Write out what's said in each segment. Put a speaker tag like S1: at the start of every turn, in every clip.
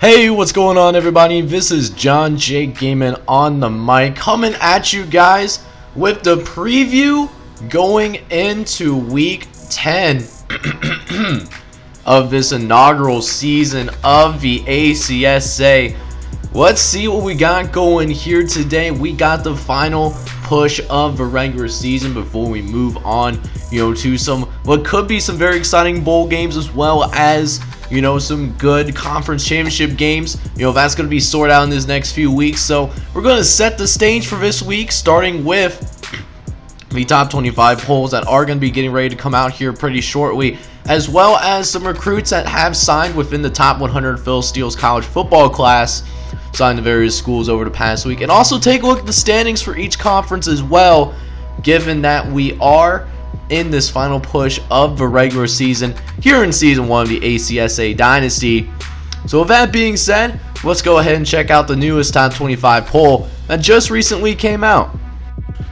S1: Hey, what's going on, everybody? This is John J. Gaiman on the mic, coming at you guys with the preview going into week 10 of this inaugural season of the ACSA. Let's see what we got going here today. We got the final push of the regular season before we move on, to some what could be some very exciting bowl games, as well as some good conference championship games. That's going to be sorted out in these next few weeks. So we're going to set the stage for this week, starting with the top 25 polls that are going to be getting ready to come out here pretty shortly, as well as some recruits that have signed within the top 100 Phil Steele's college football class, signed to various schools over the past week, and also take a look at the standings for each conference as well, given that we are in this final push of the regular season here in season 1 of the ACSA Dynasty. So with that being said, let's go ahead and check out the newest top 25 poll that just recently came out.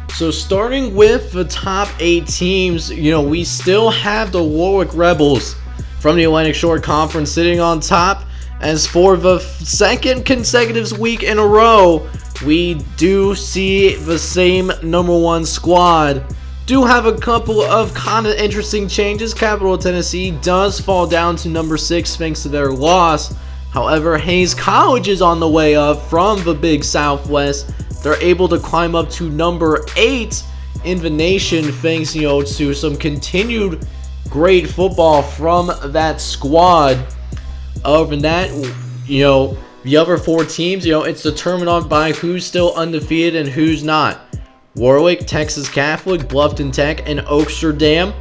S1: So starting with the top 8 teams, we still have the Warwick Rebels from the Atlantic Shore Conference sitting on top. As for the second consecutive week in a row, we do see the same number 1 squad. Do have a couple of kind of interesting changes. Capital Tennessee does fall down to number 6 thanks to their loss. However, Hayes College is on the way up from the Big Southwest. They're able to climb up to number 8 in the nation thanks, to some continued great football from that squad. Other than that, the other 4 teams, it's determined by who's still undefeated and who's not. Warwick, Texas Catholic, Bluffton Tech, and Oaksterdam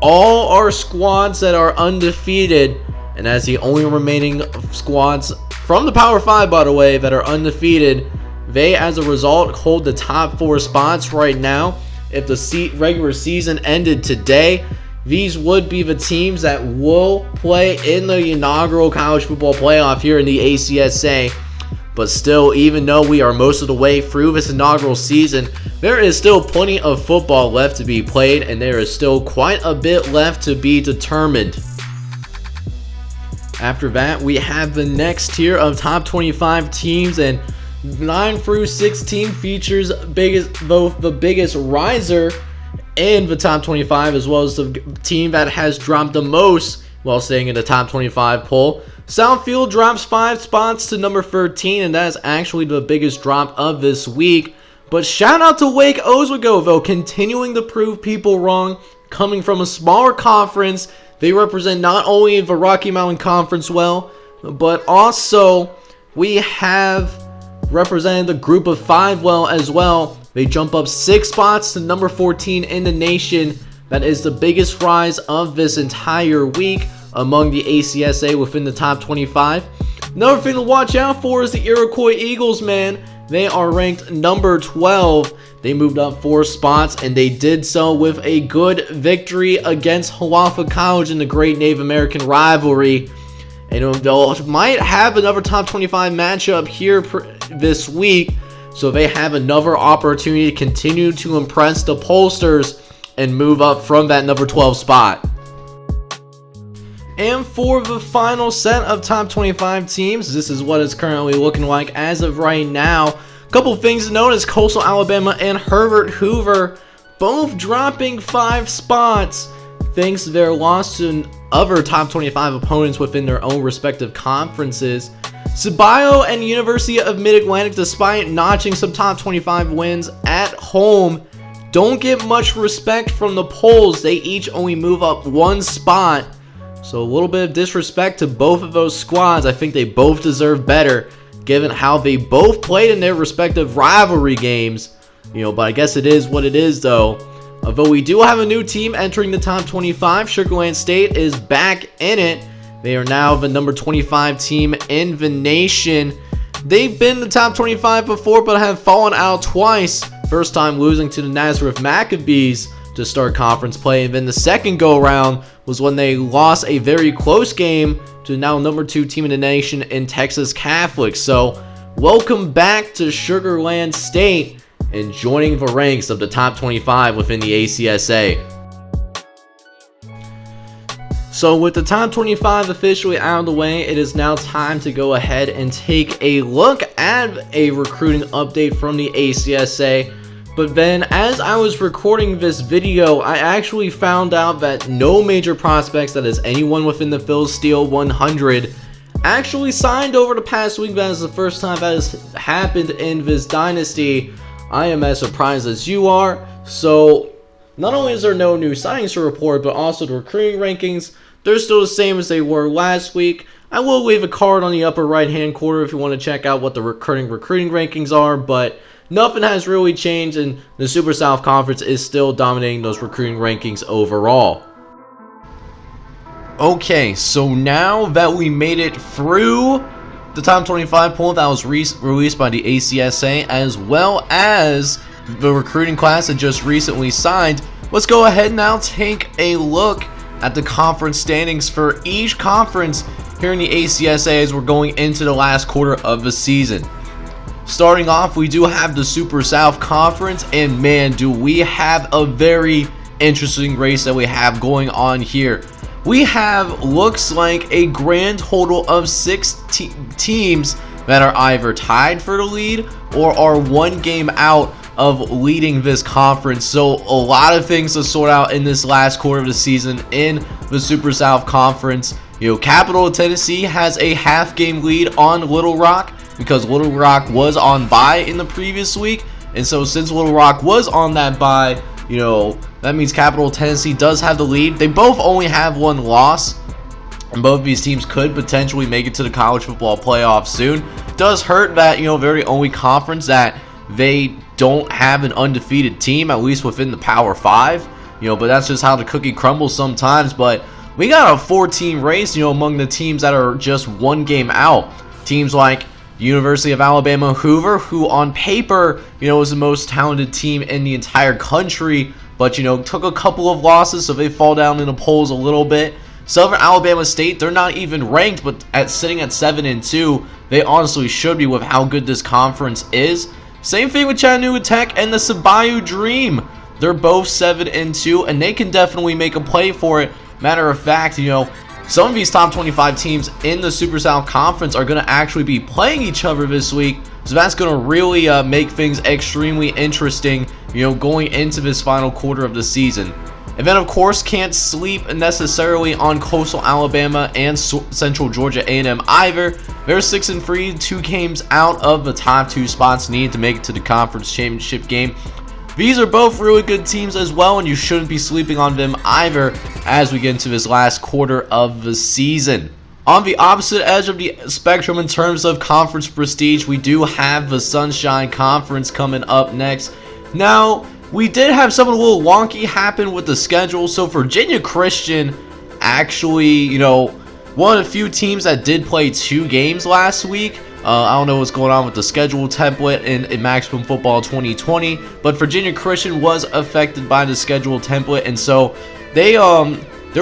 S1: all are squads that are undefeated, and as the only remaining squads from the Power 5, by the way, that are undefeated, they as a result hold the top 4 spots right now. If the regular season ended today, these would be the teams that will play in the inaugural college football playoff here in the ACSA. But still, even though we are most of the way through this inaugural season, there is still plenty of football left to be played, and there is still quite a bit left to be determined. After that, we have the next tier of top 25 teams, and 9 through 16 features both the biggest riser in the top 25, as well as the team that has dropped the most while staying in the top 25 poll. Southfield drops 5 spots to number 13, and that is actually the biggest drop of this week. But shout out to Wake Oswego, though, continuing to prove people wrong. Coming from a smaller conference, they represent not only the Rocky Mountain Conference well, but also we have represented the group of 5 well as well. They jump up 6 spots to number 14 in the nation. That is the biggest rise of this entire week among the ACSA within the top 25. Another thing to watch out for is the Iroquois Eagles, man. They are ranked number 12. They moved up 4 spots, and they did so with a good victory against Hawatha College in the Great Native American Rivalry. And they might have another top 25 matchup here this week, so they have another opportunity to continue to impress the pollsters and move up from that number 12 spot. And for the final set of top 25 teams, this is what it's currently looking like as of right now. A couple things to note is Coastal Alabama and Herbert Hoover both dropping 5 spots thanks to their loss to other top 25 opponents within their own respective conferences. Ceballo and University of Mid-Atlantic, despite notching some top 25 wins at home, don't get much respect from the polls. They each only move up 1 spot. So a little bit of disrespect to both of those squads. I think they both deserve better, given how they both played in their respective rivalry games. But I guess it is what it is, though. Although we do have a new team entering the top 25, Sugarland State is back in it. They are now the number 25 team in the nation. They've been the top 25 before, but have fallen out twice. First time losing to the Nazareth Maccabees to start conference play, and then the second go around was when they lost a very close game to now number 2 team in the nation in Texas Catholic. So welcome back to Sugarland State and joining the ranks of the top 25 within the ACSA. So with the top 25 officially out of the way, it is now time to go ahead and take a look at a recruiting update from the ACSA. But then, as I was recording this video, I actually found out that no major prospects, that is anyone within the Phil Steele 100, actually signed over the past week. That is the first time that has happened in this dynasty. I am as surprised as you are. So not only is there no new signings to report, but also the recruiting rankings, they're still the same as they were last week. I will leave a card on the upper right hand corner if you want to check out what the recruiting rankings are, but nothing has really changed, and the Super South Conference is still dominating those recruiting rankings overall. Okay, so now that we made it through the top 25 poll that was released by the ACSA, as well as the recruiting class that just recently signed, let's go ahead now take a look at the conference standings for each conference here in the ACSA as we're going into the last quarter of the season. Starting off, we do have the Super South Conference, and man, do we have a very interesting race that we have going on here. We have, looks like, a grand total of 6 teams that are either tied for the lead or are one game out of leading this conference. So a lot of things to sort out in this last quarter of the season in the Super South Conference. You know, Capital of Tennessee has a half-game lead on Little Rock because Little Rock was on bye in the previous week. And so since Little Rock was on that bye, you know, that means Capital of Tennessee does have the lead. They both only have one loss, and both of these teams could potentially make it to the college football playoff soon. It does hurt that, you know, they're the only conference that they don't have an undefeated team, at least within the Power 5. You know, but that's just how the cookie crumbles sometimes. But we got a 4-team race, you know, among the teams that are just one game out. Teams like University of Alabama Hoover, who on paper, you know, is the most talented team in the entire country, but, you know, took a couple of losses, so they fall down in the polls a little bit. Southern Alabama State, they're not even ranked, but sitting at 7-2, they honestly should be with how good this conference is. Same thing with Chattanooga Tech and the Sabayu Dream. They're both 7-2, and they can definitely make a play for it. Matter of fact, you know, some of these top 25 teams in the Super South Conference are going to actually be playing each other this week. So that's going to really make things extremely interesting, you know, going into this final quarter of the season. And then, of course, can't sleep necessarily on Coastal Alabama and Central Georgia A&M either. They're 6-3, 2 games out of the top 2 spots needed to make it to the conference championship game. These are both really good teams as well, and you shouldn't be sleeping on them either as we get into this last quarter of the season. On the opposite edge of the spectrum in terms of conference prestige, we do have the Sunshine Conference coming up next. Now, we did have something a little wonky happen with the schedule. So Virginia Christian actually, you know, one of the few teams that did play 2 games last week. I don't know what's going on with the schedule template in Maximum Football 2020, but Virginia Christian was affected by the schedule template, and so they're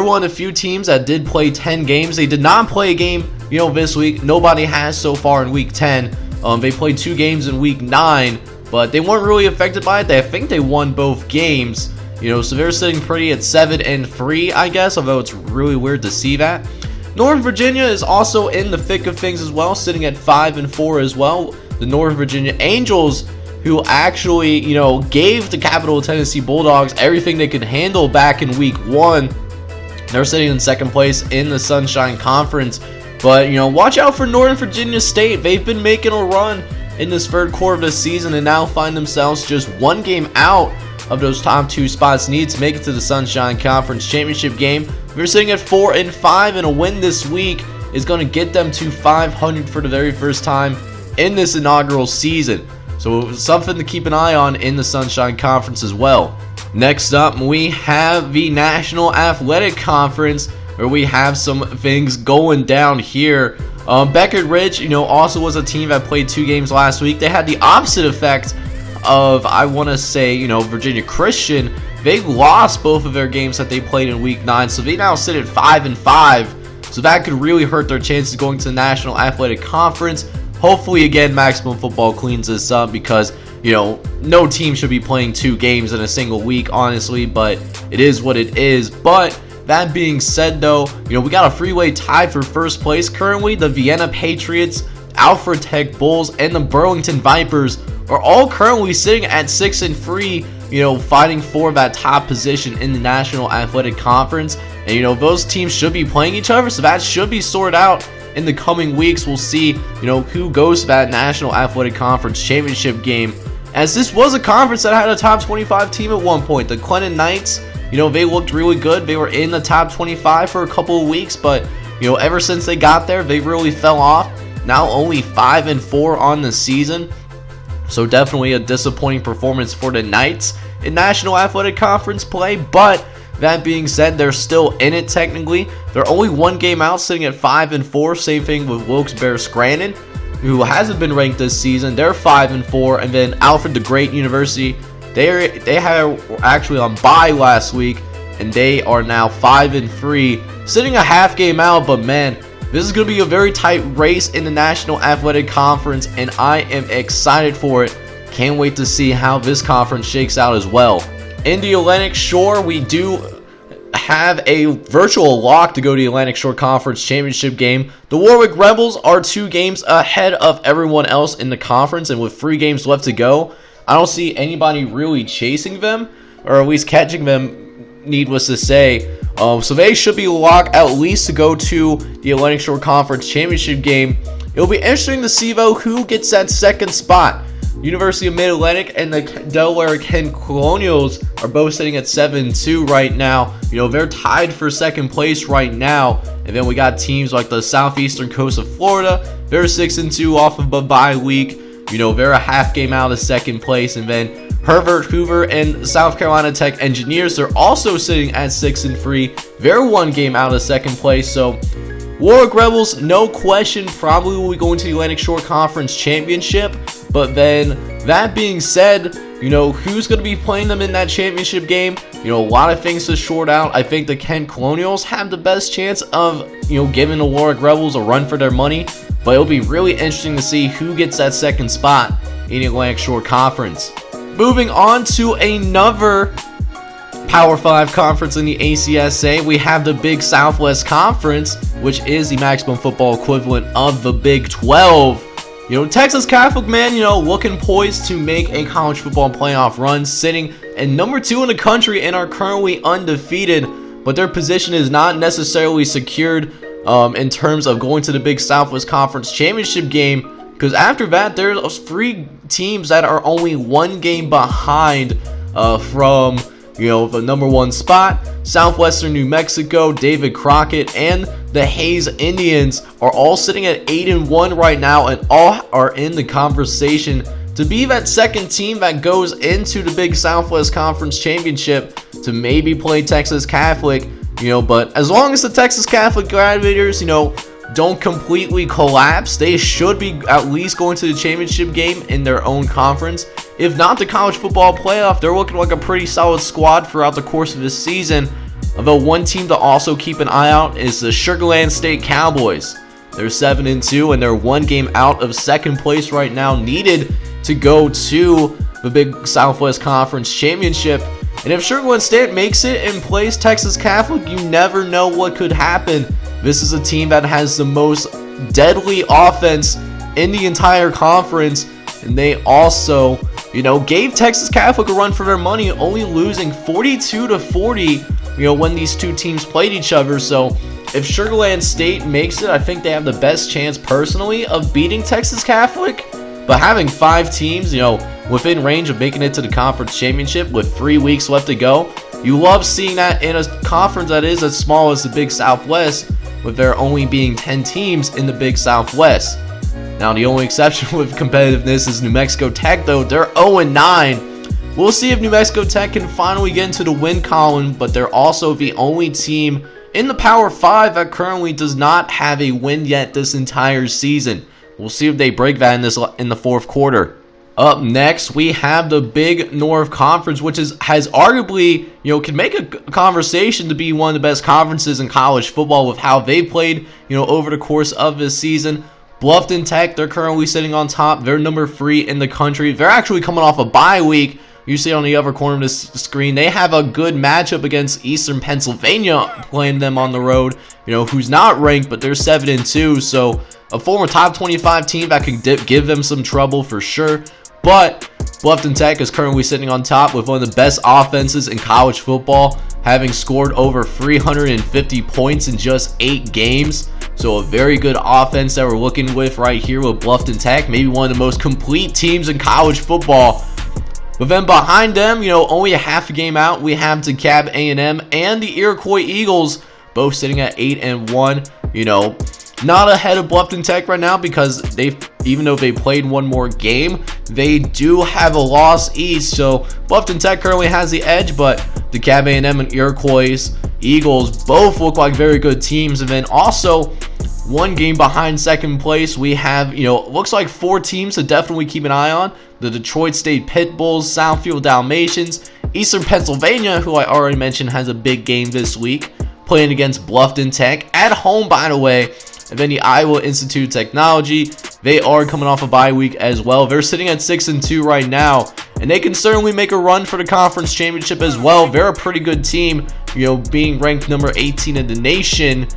S1: one of the few teams that did play 10 games. They did not play a game, you know, this week. Nobody has so far in week 10. They played 2 games in week 9, but they weren't really affected by it. I think they won both games, you know, so they're sitting pretty at 7-3, I guess, although it's really weird to see that. Northern Virginia is also in the thick of things as well, sitting at 5-4 as well. The Northern Virginia Angels, who actually, you know, gave the Capital Tennessee Bulldogs everything they could handle back in week 1. They're sitting in second place in the Sunshine Conference. But, you know, watch out for Northern Virginia State. They've been making a run in this third quarter of the season and now find themselves just 1 game out of those top 2 spots needed to make it to the Sunshine Conference Championship game. We're sitting at 4-5, and a win this week is going to get them to 500 for the very first time in this inaugural season. So something to keep an eye on in the Sunshine Conference as well. Next up, we have the National Athletic Conference, where we have some things going down here. Beckett Ridge, you know, also was a team that played 2 games last week. They had the opposite effect of, I want to say, you know, Virginia Christian. They lost both of their games that they played in week 9, so they now sit at 5-5. So that could really hurt their chances going to the National Athletic Conference. Hopefully, again, Maximum Football cleans this up because, you know, no team should be playing 2 games in a single week, honestly, but it is what it is. But That being said, though, we got a freeway tie for first place. Currently, the Vienna Patriots, Alfred Tech Bulls, and the Burlington Vipers are all currently sitting at 6-3, fighting for that top position in the National Athletic Conference. And, those teams should be playing each other, so that should be sorted out in the coming weeks. We'll see, who goes to that National Athletic Conference championship game, as this was a conference that had a top 25 team at one point. The Clinton Knights, they looked really good. They were in the top 25 for a couple of weeks, but, ever since they got there, they really fell off. Now only 5-4 on the season. So definitely a disappointing performance for the Knights in National Athletic Conference play. But that being said, they're still in it technically. They're only one game out, sitting at 5-4. Same thing with Wilkes-Barre Scranton, who hasn't been ranked this season. They're 5-4. And then Alfred the Great University, they had actually on bye last week, and they are now 5-3, sitting a half game out. But man, this is going to be a very tight race in the National Athletic Conference, and I am excited for it. Can't wait to see how this conference shakes out as well. In the Atlantic Shore, we do have a virtual lock to go to the Atlantic Shore Conference Championship game. The Warwick Rebels are 2 games ahead of everyone else in the conference, and with 3 games left to go, I don't see anybody really chasing them, or at least catching them, needless to say. So they should be locked at least to go to the Atlantic Shore Conference Championship game. It'll be interesting to see, though, who gets that second spot. University of Mid-Atlantic and the Delaware Ken Colonials are both sitting at 7-2 right now. They're tied for second place right now. And then we got teams like the southeastern coast of Florida. They're 6-2 off of a bye week. They're a half game out of second place. And then Herbert Hoover and South Carolina Tech Engineers, they're also sitting at 6-3. They're 1 game out of second place. So Warwick Rebels, no question, probably will be going to the Atlantic Shore Conference Championship. But then, that being said, who's going to be playing them in that championship game? A lot of things to sort out. I think the Kent Colonials have the best chance of, giving the Warwick Rebels a run for their money. But it'll be really interesting to see who gets that second spot in the Atlantic Shore Conference. Moving on to another Power 5 conference in the ACSA, we have the Big Southwest Conference, which is the maximum football equivalent of the Big 12. Texas Catholic, man, looking poised to make a college football playoff run, sitting at number 2 in the country and are currently undefeated. But their position is not necessarily secured in terms of going to the Big Southwest Conference Championship game, because after that, there's 3 teams that are only 1 game behind from the number 1 spot. Southwestern New Mexico, David Crockett, and the Hayes Indians are all sitting at 8-1 right now, and all are in the conversation to be that second team that goes into the Big Southwest Conference Championship to maybe play Texas Catholic. But as long as the Texas Catholic Gladiators, don't completely collapse, they should be at least going to the championship game in their own conference. If not the college football playoff, they're looking like a pretty solid squad throughout the course of this season. Although one team to also keep an eye out is the Sugarland State Cowboys. They're 7-2 and they're 1 game out of second place right now, needed to go to the Big Southwest Conference Championship. And if Sugarland State makes it and plays Texas Catholic, you never know what could happen. This is a team that has the most deadly offense in the entire conference, and they also, gave Texas Catholic a run for their money, only losing 42-40, when these 2 teams played each other. So if Sugarland State makes it, I think they have the best chance personally of beating Texas Catholic. But having 5 teams, within range of making it to the conference championship with 3 weeks left to go, you love seeing that in a conference that is as small as the Big Southwest, with there only being 10 teams in the Big Southwest. Now, the only exception with competitiveness is New Mexico Tech, though. They're 0-9. We'll see if New Mexico Tech can finally get into the win column, but they're also the only team in the Power 5 that currently does not have a win yet this entire season. We'll see if they break that in the 4th quarter. Up next, we have the Big North Conference, which has arguably, can make a conversation to be one of the best conferences in college football with how they played, over the course of this season. Bluffton Tech, they're currently sitting on top. They're number 3 in the country. They're actually coming off a bye week, you see on the other corner of this screen, they have a good matchup against Eastern Pennsylvania, playing them on the road, who's not ranked, but they're 7-2, so a former top 25 team that could give them some trouble for sure. But Bluffton Tech is currently sitting on top with one of the best offenses in college football, having scored over 350 points in just 8 games. So a very good offense that we're looking with right here with Bluffton Tech, maybe one of the most complete teams in college football. But then behind them, only a half a game out, we have DeKalb A&M and the Iroquois Eagles, both sitting at 8-1. Not ahead of Bluffton Tech right now because even though they played one more game, they do have a loss each. So Bluffton Tech currently has the edge, but DeKalb A&M and Iroquois Eagles both look like very good teams. And then also one game behind second place, we have, looks like 4 teams to definitely keep an eye on. The Detroit State Pit Bulls, Southfield Dalmatians, Eastern Pennsylvania, who I already mentioned has a big game this week, playing against Bluffton Tech at home, by the way. And then the Iowa Institute of Technology, they are coming off a bye week as well. They're sitting at 6-2 right now, and they can certainly make a run for the conference championship as well. They're a pretty good team, being ranked number 18 in the nation.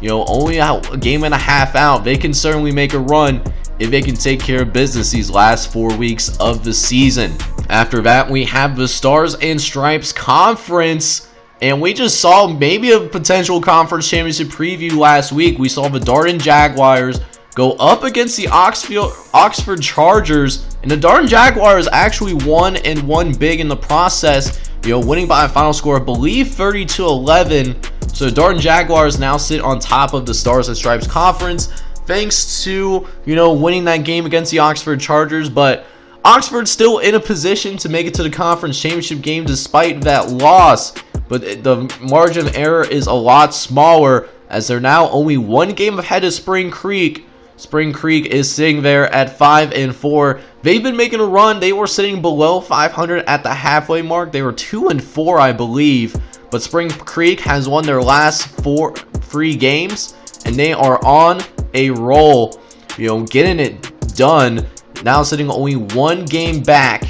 S1: Only a game and a half out. They can certainly make a run if they can take care of business these last 4 weeks of the season. After that, we have the Stars and Stripes Conference. And we just saw maybe a potential conference championship preview last week. We saw the Darden Jaguars go up against the Oxford Chargers. And the Darden Jaguars actually won and won big in the process, winning by a final score, I believe, 30-11. So the Darden Jaguars now sit on top of the Stars and Stripes Conference, thanks to, winning that game against the Oxford Chargers. But Oxford's still in a position to make it to the conference championship game despite that loss. But the margin of error is a lot smaller as they're now only one game ahead of Spring Creek. Spring Creek is sitting there at 5-4. They've been making a run. They were sitting below 500 at the halfway mark. They were 2-4, I believe. But Spring Creek has won their last 3 games, and they are on a roll, getting it done. Now sitting only one game back,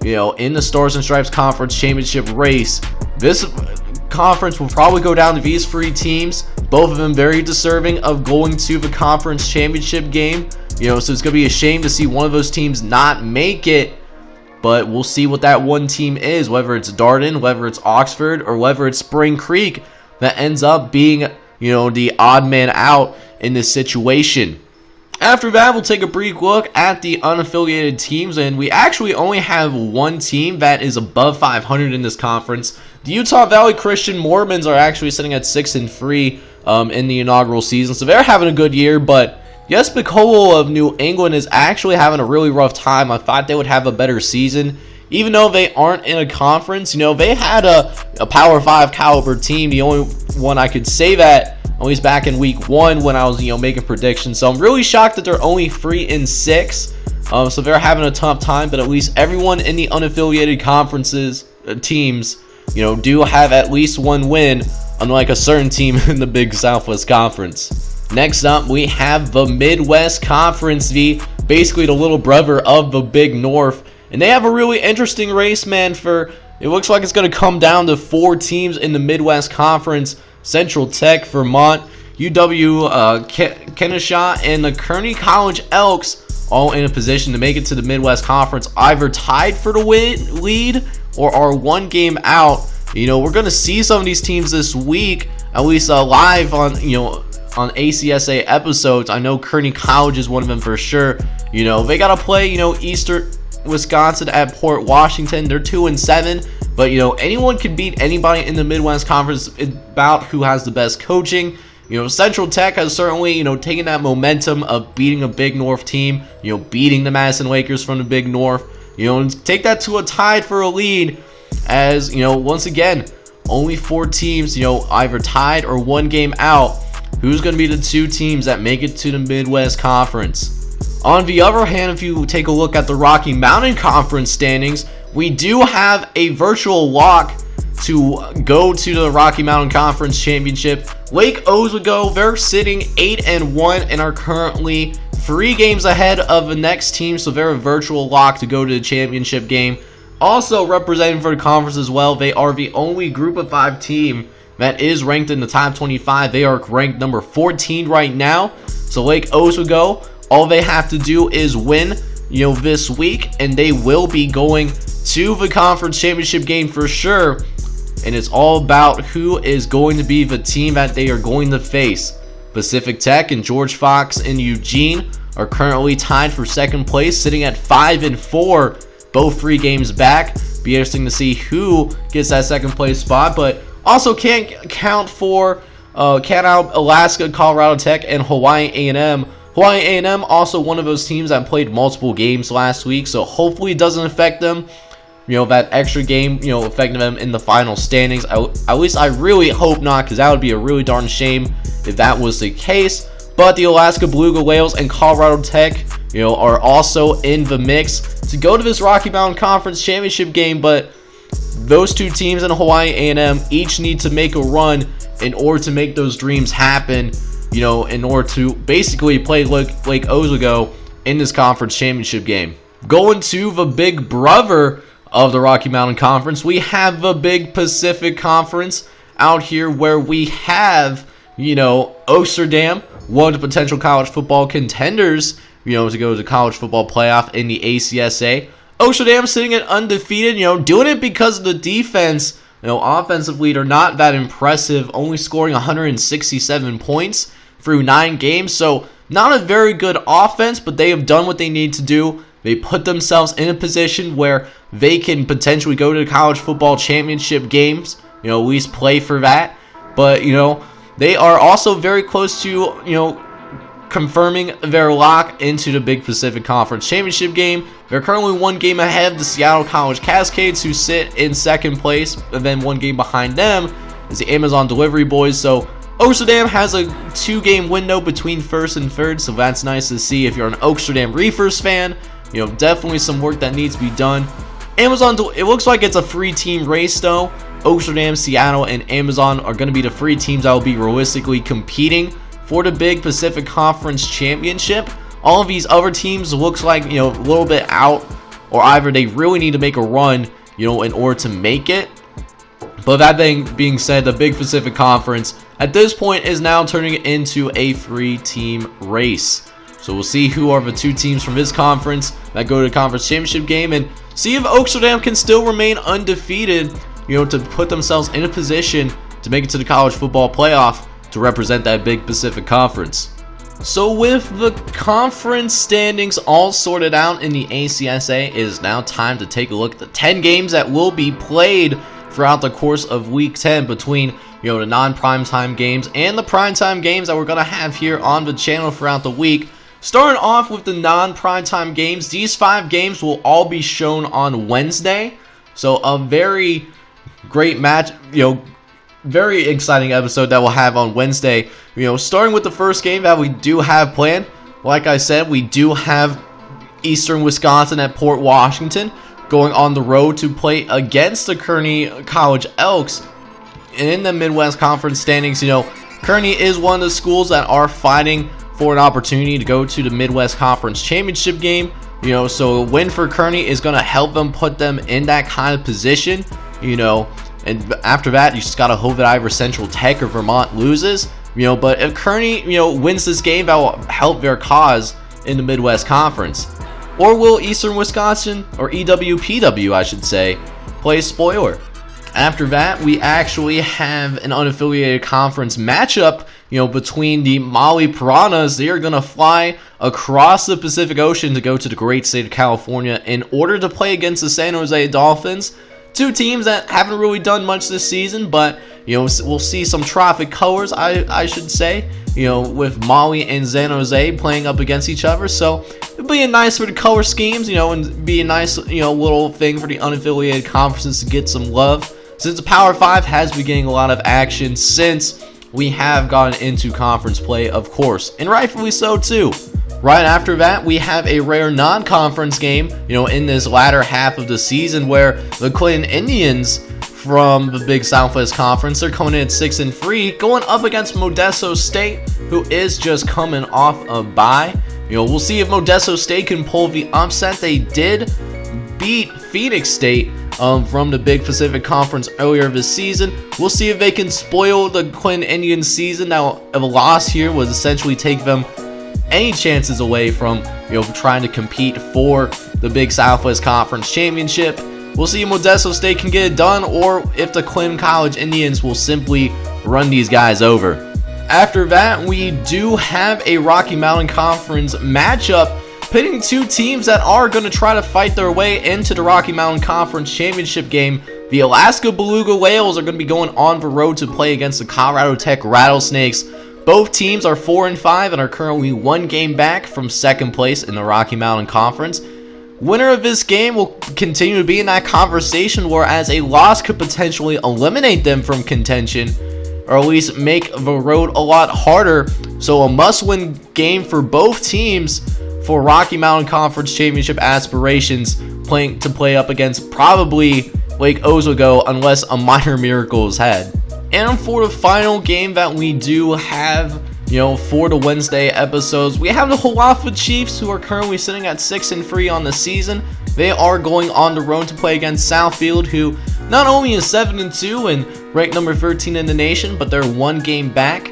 S1: in the Stars and Stripes Conference Championship race. This conference will probably go down to these 3 teams, both of them very deserving of going to the conference championship game. So it's going to be a shame to see one of those teams not make it, but we'll see what that one team is, whether it's Darden, whether it's Oxford, or whether it's Spring Creek that ends up being, the odd man out in this situation. After that, we'll take a brief look at the unaffiliated teams, and we actually only have one team that is above 500 in this conference. The Utah Valley Christian Mormons are actually sitting at 6-3 in the inaugural season, so they're having a good year. But yes, Piccolo of New England is actually having a really rough time. I thought they would have a better season, even though they aren't in a conference. They had a Power 5 caliber team. The only one I could say that, at least back in week 1 when I was making predictions. So I'm really shocked that they're only 3-6. So they're having a tough time, but at least everyone in the unaffiliated conferences teams do have at least one win, unlike a certain team in the Big Southwest Conference. Next up, we have the Midwest Conference, basically the little brother of the Big North, and they have a really interesting race, man. It looks like it's going to come down to 4 teams in the Midwest Conference: Central Tech, Vermont, UW Kennesaw, and the Kearney College Elks, all in a position to make it to the Midwest Conference, either tied for the lead or are one game out. We're going to see some of these teams this week, at least live on ACSA episodes. I know Kearney College is one of them for sure. They got to play, Eastern Wisconsin at Port Washington. They're 2-7. But, anyone can beat anybody in the Midwest Conference. It's about who has the best coaching. Central Tech has certainly, taken that momentum of beating a Big North team, beating the Madison Lakers from the Big North, and take that to a tied for a lead as, once again, only 4 teams, either tied or one game out. Who's going to be the 2 teams that make it to the Midwest Conference? On the other hand, if you take a look at the Rocky Mountain Conference standings, we do have a virtual lock to go to the Rocky Mountain Conference Championship. Lake Oswego, they're sitting 8-1 and are currently 3 games ahead of the next team, so they're a virtual lock to go to the championship game. Also representing for the conference as well, they are the only Group of 5 team that is ranked in the top 25. They are ranked number 14 right now. So Lake Oswego, all they have to do is win, this week, and they will be going to the conference championship game for sure. And it's all about who is going to be the team that they are going to face. Pacific Tech and George Fox and Eugene are currently tied for second place, sitting at 5-4, both 3 games back. Be interesting to see who gets that second place spot, but also can't count out Alaska, Colorado Tech, and Hawaii A&M. Hawaii A&M also one of those teams that played multiple games last week, so hopefully it doesn't affect them. That extra game, affecting them in the final standings. At least I really hope not, because that would be a really darn shame if that was the case. But the Alaska Beluga Whales and Colorado Tech, are also in the mix to go to this Rocky Mountain Conference Championship game. But those 2 teams in Hawaii A&M each need to make a run in order to make those dreams happen. In order to basically play Lake Oswego in this conference championship game. Going to the big brother of the Rocky Mountain Conference, we have the Big Pacific Conference out here, where we have, Oaksterdam, one of the potential college football contenders, to go to the college football playoff in the ACSA. Oaksterdam sitting at undefeated, doing it because of the defense. Offensively, they're not that impressive, only scoring 167 points through 9 games. So not a very good offense, but they have done what they need to do. They put themselves in a position where they can potentially go to the college football championship games, at least play for that. But, they are also very close to, confirming their lock into the Big Pacific Conference Championship game. They're currently 1 game ahead of the Seattle College Cascades, who sit in second place, and then 1 game behind them is the Amazon Delivery Boys. So Oaksterdam has a 2-game window between first and third, so that's nice to see if you're an Oaksterdam Reefers fan. Definitely some work that needs to be done. Amazon, it looks like it's a 3-team race though. Oaksterdam, Seattle, and Amazon are going to be the 3 teams that will be realistically competing for the Big Pacific Conference Championship. All of these other teams looks like, a little bit out, or either they really need to make a run, in order to make it. But that being said, the Big Pacific Conference at this point is now turning into a 3-team race. So we'll see who are the 2 teams from this conference that go to the conference championship game, and see if Oaksterdam can still remain undefeated, to put themselves in a position to make it to the college football playoff to represent that Big Pacific Conference. So with the conference standings all sorted out in the ACSA, it is now time to take a look at the 10 games that will be played throughout the course of Week 10 between, the non-primetime games and the primetime games that we're going to have here on the channel throughout the week. Starting off with the non-primetime games, these 5 games will all be shown on Wednesday. So a very great match, very exciting episode that we'll have on Wednesday. Starting with the first game that we do have planned. Like I said, we do have Eastern Wisconsin at Port Washington going on the road to play against the Kearney College Elks. And in the Midwest Conference standings, Kearney is one of the schools that are fighting for an opportunity to go to the Midwest Conference Championship game. So a win for Kearney is going to help them, put them in that kind of position, and after that, you just got to hope that either Central Tech or Vermont loses, but if Kearney, wins this game, that will help their cause in the Midwest Conference. Or will Eastern Wisconsin, or EWPW, I should say, play spoiler? After that, we actually have an unaffiliated conference matchup, between the Maui Piranhas. They are going to fly across the Pacific Ocean to go to the great state of California in order to play against the San Jose Dolphins. 2 teams that haven't really done much this season, but, we'll see some tropic colors, I should say, with Maui and San Jose playing up against each other. So it'll be a nice for the color schemes, and be a nice, little thing for the unaffiliated conferences to get some love, since the Power 5 has been getting a lot of action since we have gotten into conference play, of course, and rightfully so too. Right after that, we have a rare non-conference game, in this latter half of the season, where the Clinton Indians from the Big Southwest Conference, they're coming in at 6-3, going up against Modesto State, who is just coming off a bye. We'll see if Modesto State can pull the upset. They did beat Phoenix State from the Big Pacific Conference earlier this season. We'll see if they can spoil the Clinton Indians season. Now, a loss here would essentially take them any chances away from, trying to compete for the Big Southwest Conference Championship. We'll see if Modesto State can get it done, or if the Clinton College Indians will simply run these guys over. After that, we do have a Rocky Mountain Conference matchup pitting two teams that are going to try to fight their way into the Rocky Mountain Conference Championship game. The Alaska Beluga Whales are going to be going on the road to play against the Colorado Tech Rattlesnakes. Both teams are 4-5 and are currently one game back from second place in the Rocky Mountain Conference. Winner of this game will continue to be in that conversation, whereas a loss could potentially eliminate them from contention, or at least make the road a lot harder. So a must-win game for both teams for Rocky Mountain Conference Championship aspirations, playing to play up against probably Lake Oswego unless a minor miracle is had. And for the final game that we do have, for the Wednesday episodes, we have the Halafa Chiefs, who are currently sitting at 6-3 on the season. They are going on the road to play against Southfield, who not only is 7-2 and ranked number 13 in the nation, but they're one game back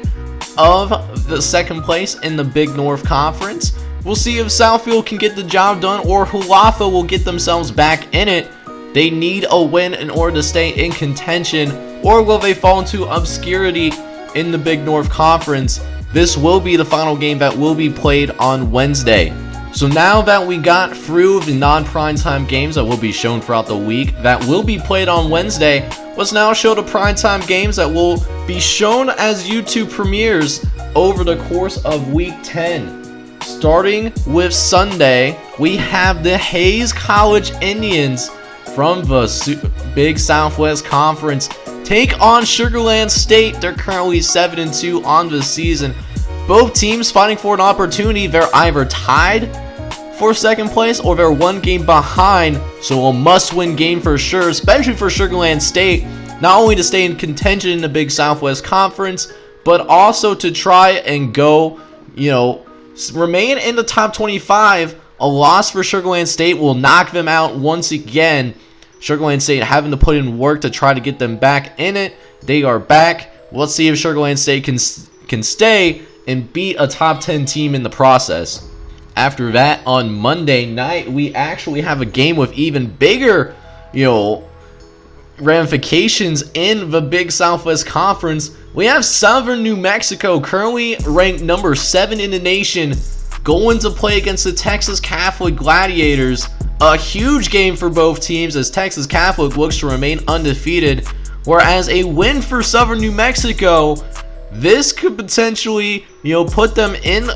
S1: of the second place in the Big North Conference. We'll see if Southfield can get the job done, or Halafa will get themselves back in it. They need a win in order to stay in contention, or will they fall into obscurity in the Big North Conference? This will be the final game that will be played on Wednesday. So now that we got through the non-primetime games that will be shown throughout the week that will be played on Wednesday, let's now show the primetime games that will be shown as YouTube premieres over the course of Week 10. Starting with Sunday, we have the Hayes College Indians from the Big Southwest Conference take on Sugarland State. They're currently 7-2 on the season. Both teams fighting for an opportunity. They're either tied for second place or they're one game behind. So a must-win game for sure, especially for Sugarland State. Not only to stay in contention in the Big Southwest Conference, but also to try and go, remain in the top 25. A loss for Sugarland State will knock them out once again. Sugarland State having to put in work to try to get them back in it. They are back. Let's see if Sugarland State can stay and beat a top 10 team in the process. After that, on Monday night, we actually have a game with even bigger, ramifications in the Big Southwest Conference. We have Southern New Mexico, currently ranked number 7 in the nation, going to play against the Texas Catholic Gladiators. A huge game for both teams, as Texas Catholic looks to remain undefeated, whereas a win for Southern New Mexico, this could potentially, put them in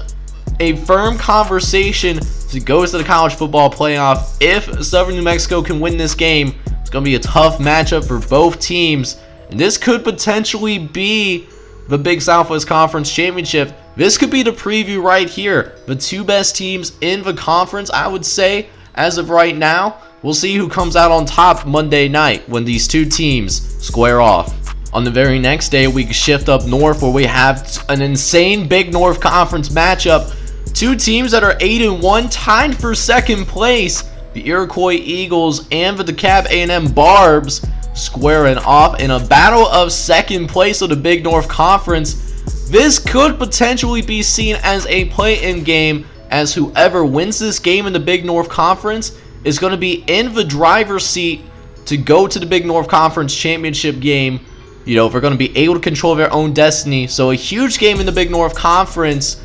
S1: a firm conversation to go to the college football playoff. If Southern New Mexico can win this game, it's going to be a tough matchup for both teams, and this could potentially be the Big Southwest Conference Championship. This could be the preview right here. The two best teams in the conference, I would say, as of right now. We'll see who comes out on top Monday night when these two teams square off. On the very next day, we shift up north where we have an insane Big North Conference matchup. Two teams that are 8-1, tied for second place. The Iroquois Eagles and the DeKalb A&M Barbs squaring off in a battle of second place of the Big North Conference. This could potentially be seen as a play-in game, as whoever wins this game in the Big North Conference is going to be in the driver's seat to go to the Big North Conference Championship game. If they're going to be able to control their own destiny. So a huge game in the Big North Conference.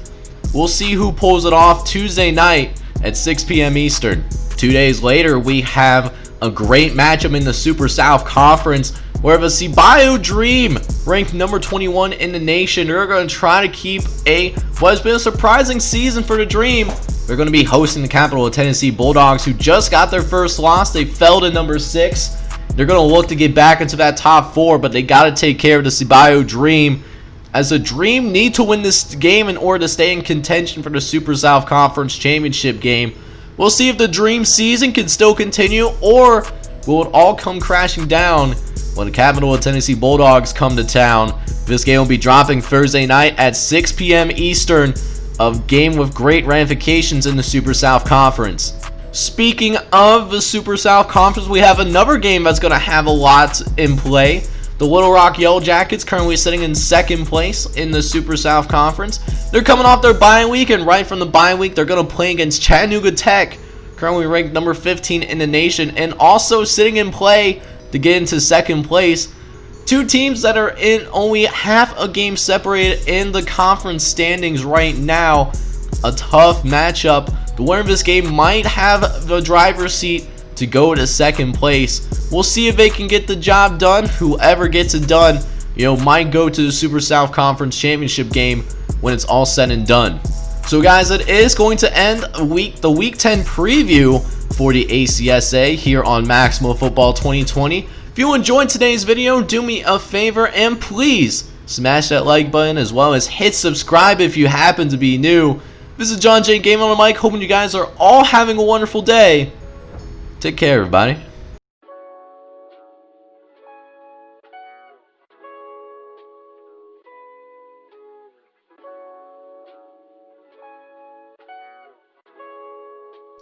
S1: We'll see who pulls it off Tuesday night at 6 p.m. Eastern. 2 days later, we have a great matchup in the Super South Conference, where the Ceballo Dream, ranked number 21 in the nation, they're going to try to keep what has been a surprising season for the Dream. They're going to be hosting the Capital of Tennessee Bulldogs, who just got their first loss. They fell to number 6. They're going to look to get back into that top 4, but they got to take care of the Ceballo Dream, as the Dream need to win this game in order to stay in contention for the Super South Conference Championship game. We'll see if the Dream season can still continue, or will it all come crashing down when the Capital of Tennessee Bulldogs come to town. This game will be dropping Thursday night at 6 p.m. Eastern, a game with great ramifications in the Super South Conference. Speaking of the Super South Conference, we have another game that's going to have a lot in play. The Little Rock Yellow Jackets currently sitting in second place in the Super South Conference. They're coming off their bye week, and right from the bye week, they're going to play against Chattanooga Tech, currently ranked number 15 in the nation, and also sitting in play to get into second place. Two teams that are in only half a game separated in the conference standings right now. A tough matchup. The winner of this game might have the driver's seat to go to second place. We'll see if they can get the job done. Whoever gets it done, might go to the Super South Conference Championship game when it's all said and done. So guys, it is going to end the Week 10 preview for the ACSA here on Maximo Football 2020. If you enjoyed today's video, do me a favor and please smash that like button as well as hit subscribe if you happen to be new. This is John J. Game on the mic, hoping you guys are all having a wonderful day. Take care, everybody.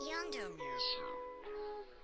S2: Young